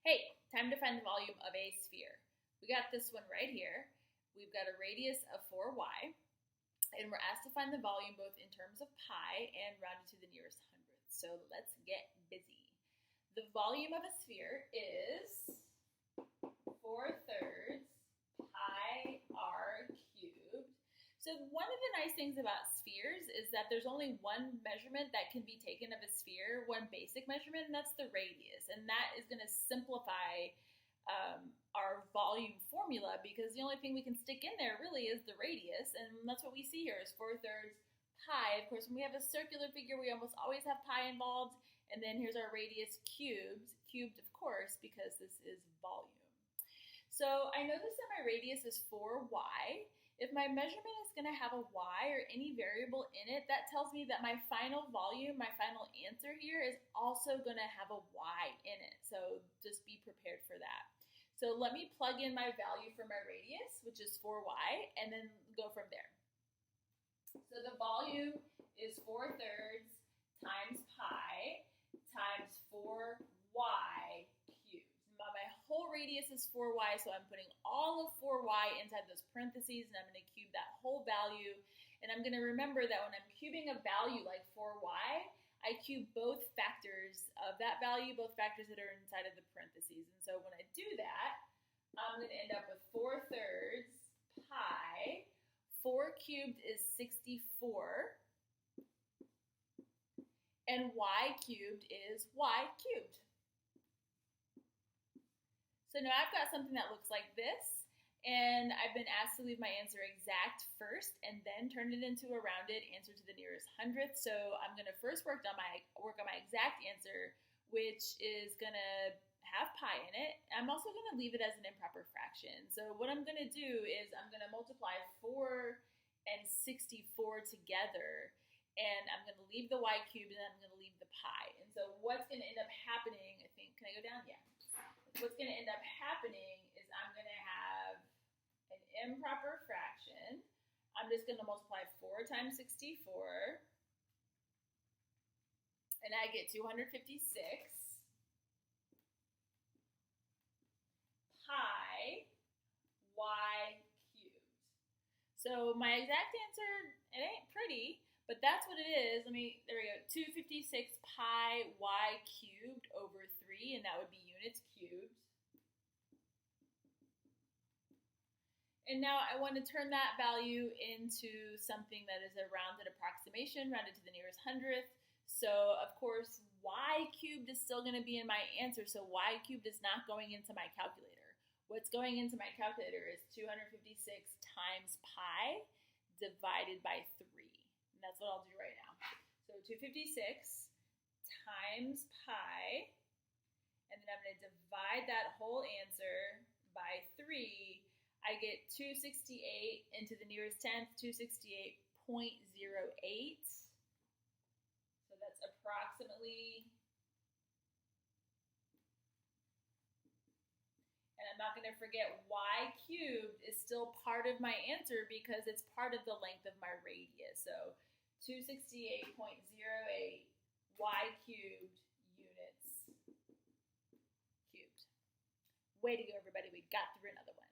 Hey, time to find the volume of a sphere. We got this one right here. We've got a radius of 4y, and we're asked to find the volume both in terms of pi and rounded to the nearest hundredth. So let's get busy. The volume of a sphere is 4/3 pi r cubed. So one of the nice things about spheres is that there's only one measurement that can be taken of a sphere, one basic measurement, and that's the radius. And that is going to simplify our volume formula because the only thing we can stick in there really is the radius. And that's what we see here is 4/3 pi. Of course, when we have a circular figure, we almost always have pi involved. And then here's our radius cubed of course, because this is volume. So I notice that my radius is 4y. If my measurement is going to have a y or any variable in it, that tells me that my final volume, my final answer here is also going to have a y in it. So just be prepared for that. So let me plug in my value for my radius, which is 4y, and then go from there. So the volume is 4/3 times pi times 4y cubed. My whole radius is 4y, so I'm putting all of 4y inside those parentheses, and I'm going to cube that whole value. And I'm going to remember that when I'm cubing a value like 4y, I cube both factors of that value, both factors that are inside of the parentheses. And so when I do that, I'm going to end up with 4/3 pi. 4 cubed is 64. And y cubed is y cubed. So now I've got something that looks like this, and I've been asked to leave my answer exact first and then turn it into a rounded answer to the nearest hundredth. So I'm going to first work on my exact answer, which is going to have pi in it. I'm also going to leave it as an improper fraction. So what I'm going to do is I'm going to multiply 4 and 64 together, and I'm going to leave the y cubed, and I'm going to leave the pi. And so what's going to end up happening, I think, can I go down? Yeah. What's going to end up happening is I'm going to have an improper fraction. I'm just going to multiply 4 times 64, and I get 256 pi y cubed. So my exact answer, it ain't pretty, but that's what it is. There we go, 256 pi y cubed over 3, and that would be units cubed. And now I want to turn that value into something that is a rounded approximation, rounded to the nearest hundredth. So, of course, y cubed is still going to be in my answer, so y cubed is not going into my calculator. What's going into my calculator is 256 times pi divided by 3. And that's what I'll do right now. So 256 times pi, and then I'm going to divide that whole answer by 3. I get 268 into the nearest tenth, 268.08. So that's approximately, and I'm not going to forget y cubed is still part of my answer because it's part of the length of my radius. So 268.08 y cubed units cubed. Way to go, everybody. We got through another one.